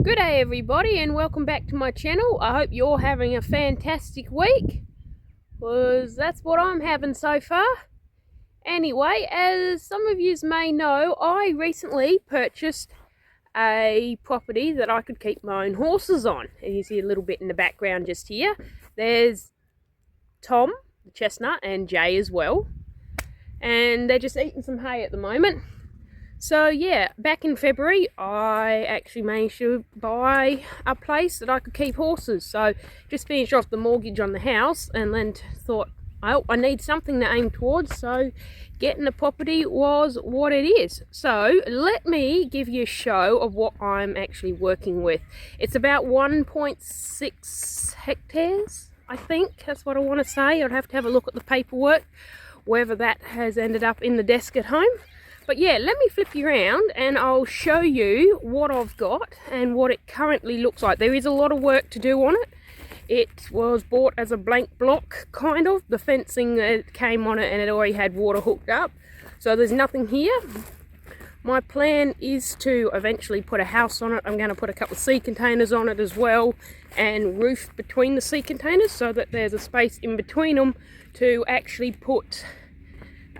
Good day everybody, and welcome back to my channel. I hope you're having a fantastic week, because that's what I'm having so far. Anyway, as some of you may know, I recently purchased a property that I could keep my own horses on. And you see a little bit in the background just here. There's Tom, the chestnut, and Jay as well. And they're just eating some hay at the moment. So yeah, back in February, I actually managed to buy a place that I could keep horses. So just finished off the mortgage on the house and then thought, well, I need something to aim towards. So getting the property was what it is. So let me give you a show of what I'm actually working with. It's about 1.6 hectares, I think. That's what I want to say. I'd have to have a look at the paperwork, whether that has ended up in the desk at home. But yeah, let me flip you around and I'll show you what I've got and what it currently looks like. There is a lot of work to do on it. It was bought as a blank block, kind of. The fencing that came on it and it already had water hooked up. So there's nothing here. My plan is to eventually put a house on it. I'm going to put a couple of sea containers on it as well, and roof between the sea containers so that there's a space in between them to actually put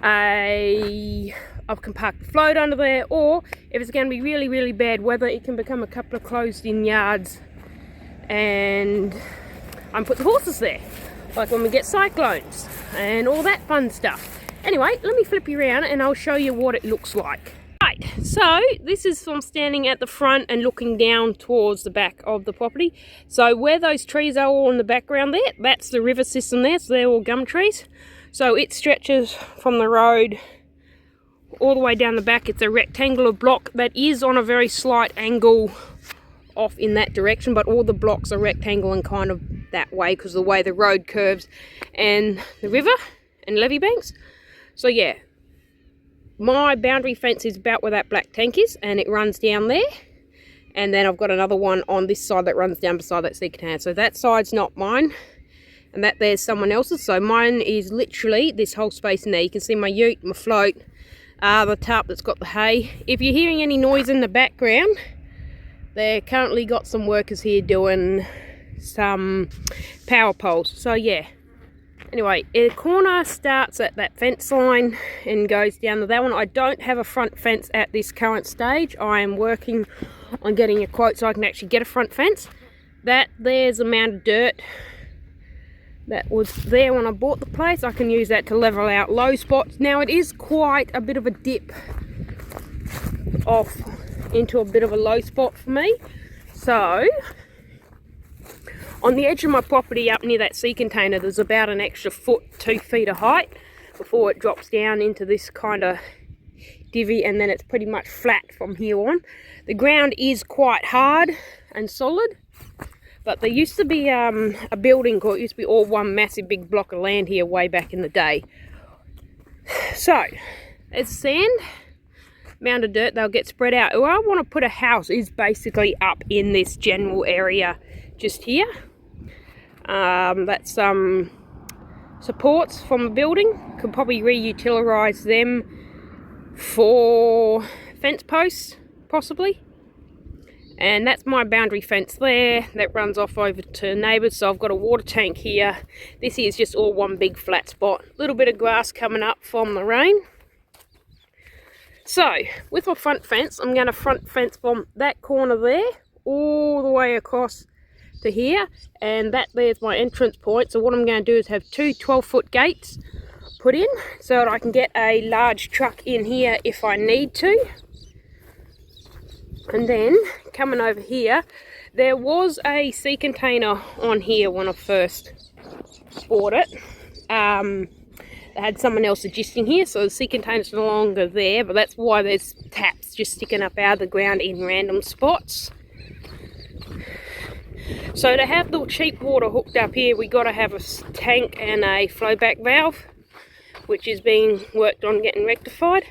I can park the float under there, or if it's going to be really bad weather, it can become a couple of closed in yards and I put the horses there, like when we get cyclones and all that fun stuff. Anyway, let me flip you around and I'll show you what it looks like. Right, so this is from standing at the front and looking down towards the back of the property. So where those trees are all in the background there, that's the river system there, so they're all gum trees. So it stretches from the road all the way down the back. It's a rectangular block that is on a very slight angle off in that direction, but all the blocks are rectangle and kind of that way because of the way the road curves and the river and levee banks. So yeah, my boundary fence is about where that black tank is, and it runs down there. And then I've got another one on this side that runs down beside that sea container. So that side's not mine, and that there's someone else's. So mine is literally this whole space in there. You can see my ute, my float, the tarp that's got the hay. If you're hearing any noise in the background, they're currently got some workers here doing some power poles. So yeah, anyway, the corner starts at that fence line and goes down to that one. I don't have a front fence at this current stage. I am working on getting a quote so I can actually get a front fence. That there's a mound of dirt that was there when I bought the place. I can use that to level out low spots. Now it is quite a bit of a dip off into a bit of a low spot for me. So on the edge of my property up near that sea container, there's about an extra foot, 2 feet of height before it drops down into this kind of divvy, and then it's pretty much flat from here on. The ground is quite hard and solid. But there used to be a building called, it used to be all one massive big block of land here way back in the day. So, it's sand, mound of dirt, they'll get spread out. Where I want to put a house is basically up in this general area just here. That's some supports from a building. Could probably re-utilise them for fence posts, possibly. And that's my boundary fence there that runs off over to neighbours. So I've got a water tank here. This is just all one big flat spot. A little bit of grass coming up from the rain. So with my front fence, I'm going to front fence from that corner there all the way across to here. And that there's my entrance point. So what I'm going to do is have two 12-foot gates put in so that I can get a large truck in here if I need to. And then coming over here, there was a sea container on here when I first bought it. They had someone else adjusting here, so the sea container's no longer there, but that's why there's taps just sticking up out of the ground in random spots. So to have the cheap water hooked up here, we got to have a tank and a flowback valve, which is being worked on getting rectified.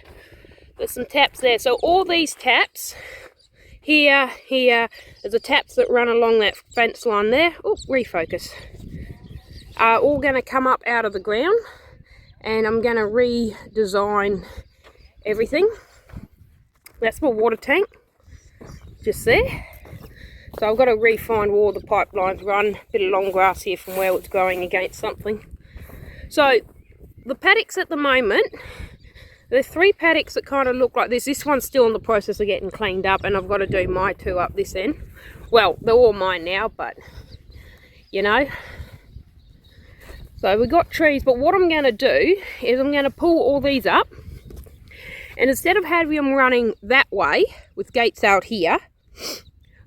There's some taps there, so all these taps here, there's the taps that run along that fence line there. Oh, refocus. Are all going to come up out of the ground, and I'm going to redesign everything. That's my water tank, just there. So I've got to re-find where all the pipelines run. A bit of long grass here from where it's growing against something. So the paddocks at the moment, there's 3 paddocks that kind of look like this. This one's still in the process of getting cleaned up, and I've got to do my 2 up this end. Well, they're all mine now, but you know. So we've got trees, but what I'm going to do is I'm going to pull all these up, and instead of having them running that way with gates out here,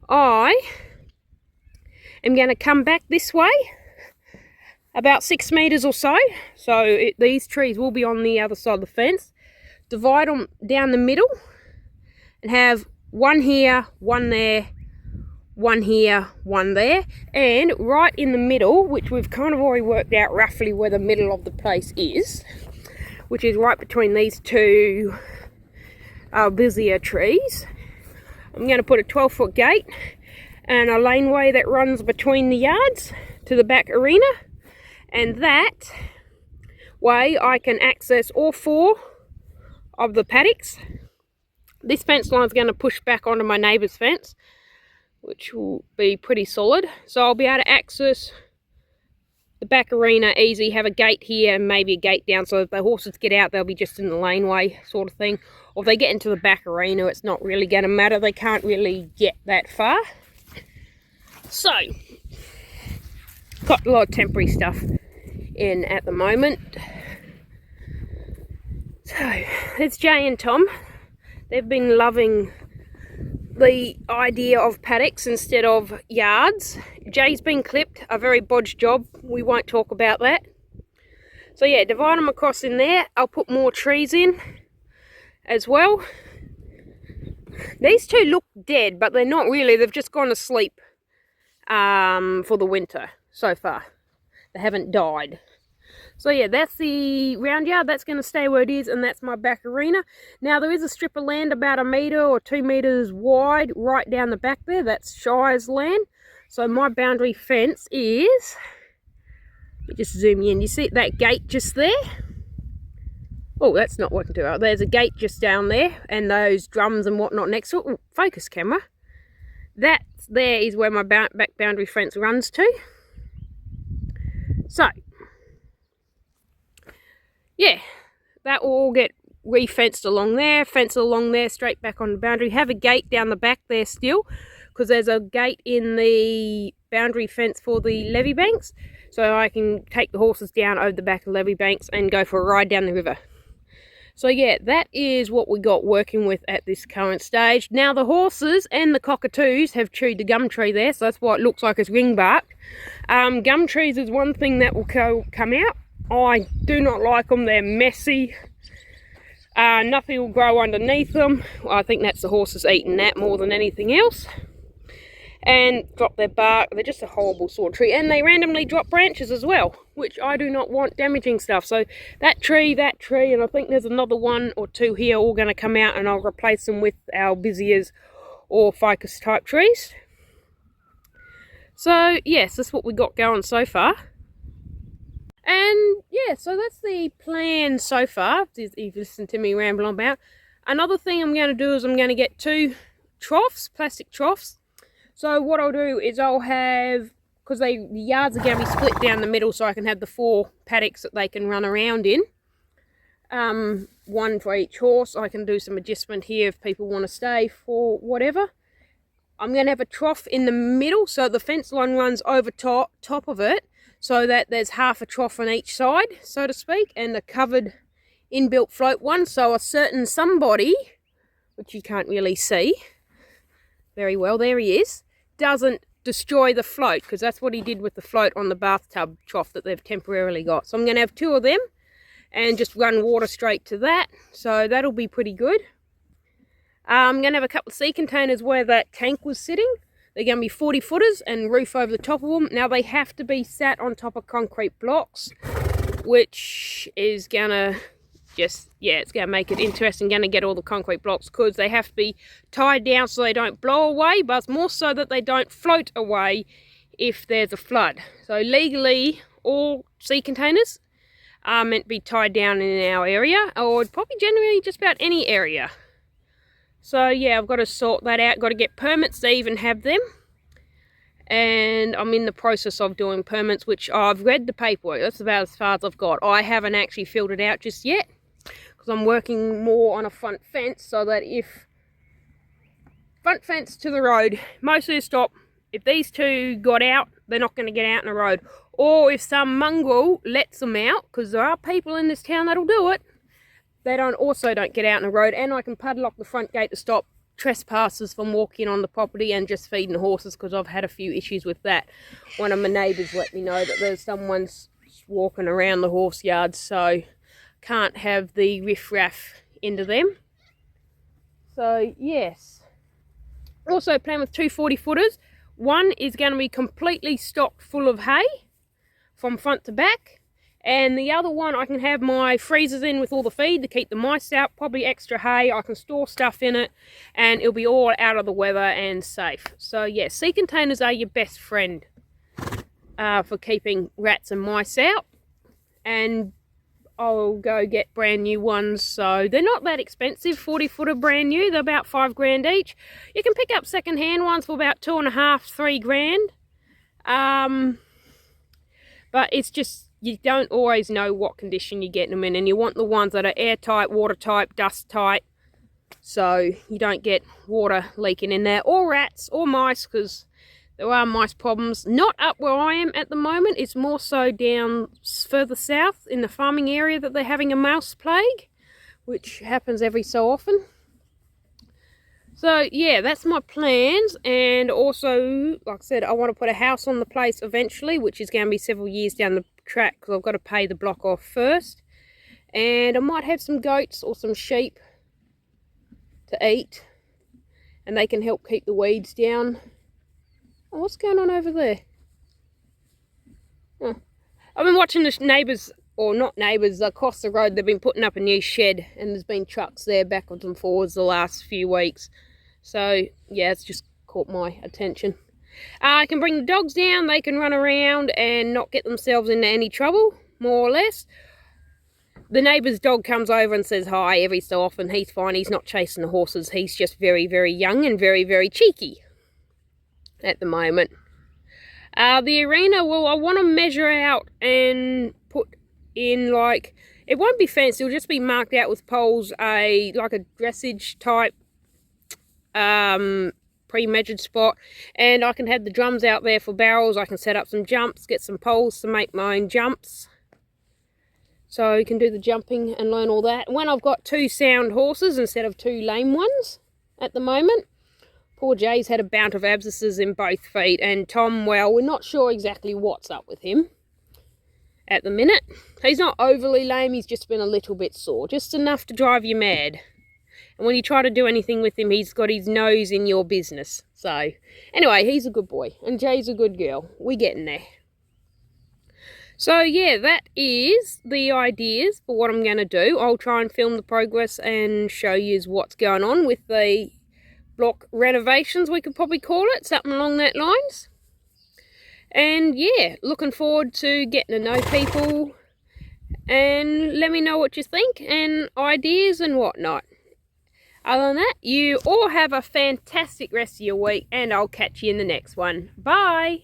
I am going to come back this way about 6 meters or so. So these trees will be on the other side of the fence. Divide them down the middle and have one here, one there, one here, one there, and right in the middle, which we've kind of already worked out roughly where the middle of the place is, which is right between these 2 busier trees. I'm going to put a 12-foot gate and a laneway that runs between the yards to the back arena, and that way I can access all 4 of the paddocks. This fence line is going to push back onto my neighbour's fence, which will be pretty solid. So I'll be able to access the back arena easy, have a gate here and maybe a gate down, so if the horses get out, they'll be just in the laneway sort of thing. Or if they get into the back arena, it's not really going to matter. They can't really get that far. So, got a lot of temporary stuff in at the moment. So, it's Jay and Tom. They've been loving the idea of paddocks instead of yards. Jay's been clipped, a very bodged job. We won't talk about that. So yeah, divide them across in there. I'll put more trees in as well. These 2 look dead, but they're not really. They've just gone to sleep for the winter so far. They haven't died. So yeah, that's the round yard. That's going to stay where it is, and that's my back arena. Now there is a strip of land about 1 metre or 2 metres wide right down the back there. That's Shire's land. So my boundary fence is, let me just zoom in. You see that gate just there? Oh, that's not working too well. There's a gate just down there, and those drums and whatnot next to it. Ooh, focus camera. That there is where my back boundary fence runs to. So yeah, that will all get re-fenced along there, fence along there, straight back on the boundary. Have a gate down the back there still, because there's a gate in the boundary fence for the levee banks, so I can take the horses down over the back of levee banks and go for a ride down the river. So yeah, that is what we got working with at this current stage. Now the horses and the cockatoos have chewed the gum tree there, so that's why it looks like it's ring bark. Gum trees is one thing that will come out. I do not like them. They're messy. Nothing will grow underneath them. I think that's the horses eating that more than anything else. And drop their bark. They're just a horrible sort of tree. And they randomly drop branches as well, which I do not want damaging stuff. So that tree, and I think there's another 1 or 2 here all going to come out, and I'll replace them with our busiers or ficus type trees. So yes, that's what we got going so far. And yeah, so that's the plan so far. You've listened to me ramble on about. Another thing I'm going to do is I'm going to get 2 troughs, plastic troughs. So what I'll do is I'll have, because the yards are going to be split down the middle, so I can have the 4 paddocks that they can run around in. 1 for each horse. I can do some adjustment here if people want to stay for whatever. I'm going to have a trough in the middle, so the fence line runs over top of it, so that there's half a trough on each side, so to speak, and a covered inbuilt float one, so a certain somebody, which you can't really see very well, there he is, doesn't destroy the float, because that's what he did with the float on the bathtub trough that they've temporarily got. So I'm going to have 2 of them and just run water straight to that, so that'll be pretty good. I'm going to have a couple of sea containers where that tank was sitting. They're going to be 40 footers and roof over the top of them. Now they have to be sat on top of concrete blocks, which is going to just, yeah, it's going to make it interesting. Going to get all the concrete blocks, because they have to be tied down so they don't blow away, but it's more so that they don't float away if there's a flood. So legally, all sea containers are meant to be tied down in our area, or probably generally just about any area. So yeah, I've got to sort that out. Got to get permits to even have them. and I'm in the process of doing permits, which I've read the paperwork. That's about as far as I've got. I haven't actually filled it out just yet because I'm working more on a front fence, so that if front fence to the road, mostly stop. If these two got out, they're not going to get out in the road. Or if some mongrel lets them out, because there are people in this town that'll do it, they also don't get out in the road. And I can padlock the front gate to stop trespassers from walking on the property and just feeding the horses, because I've had a few issues with that. One of my neighbours let me know that there's someone's walking around the horse yards, so can't have the riff-raff into them. So yes, also playing with 2 40-footers. One is going to be completely stocked full of hay from front to back, and the other one I can have my freezers in with all the feed to keep the mice out, probably extra hay. I can store stuff in it and it'll be all out of the weather and safe. So yeah, sea containers are your best friend for keeping rats and mice out, and I'll go get brand new ones. So they're not that expensive, 40-footer brand new. They're about $5 each. You can pick up second-hand ones for about $2.5–3 grand. But it's just, you don't always know what condition you're getting them in, and you want the ones that are airtight, watertight, dust tight, so you don't get water leaking in there, or rats or mice, because there are mice problems. Not up where I am at the moment. It's more so down further south in the farming area that they're having a mouse plague, which happens every so often. So yeah, that's my plans. And also, like I said, I want to put a house on the place eventually, which is going to be several years down the track, because I've got to pay the block off first. And I might have some goats or some sheep to eat, and they can help keep the weeds down. Oh, what's going on over there? Oh. I've been watching the neighbours, or not neighbours, across the road. They've been putting up a new shed, and there's been trucks there backwards and forwards the last few weeks. So yeah, it's just caught my attention. I can bring the dogs down. They can run around and not get themselves into any trouble, more or less. The neighbour's dog comes over and says hi every so often. He's fine. He's not chasing the horses. He's just very, very young and very, very cheeky at the moment. The arena, well, I want to measure out and put in, like, it won't be fenced, it'll just be marked out with poles, like a dressage type pre-measured spot, and I can have the drums out there for barrels. I can set up some jumps, get some poles to make my own jumps, so you can do the jumping and learn all that. When I've got 2 sound horses instead of 2 lame ones at the moment. Poor Jay's had a bout of abscesses in both feet, and Tom, well, we're not sure exactly what's up with him at the minute. He's not overly lame, he's just been a little bit sore, just enough to drive you mad. And when you try to do anything with him, he's got his nose in your business. So, anyway, he's a good boy, and Jay's a good girl. We're getting there. So, yeah, that is the ideas for what I'm going to do. I'll try and film the progress and show you what's going on with the block renovations, we could probably call it, something along that lines. And yeah, looking forward to getting to know people, and let me know what you think and ideas and whatnot. Other than that, you all have a fantastic rest of your week, and I'll catch you in the next one. Bye.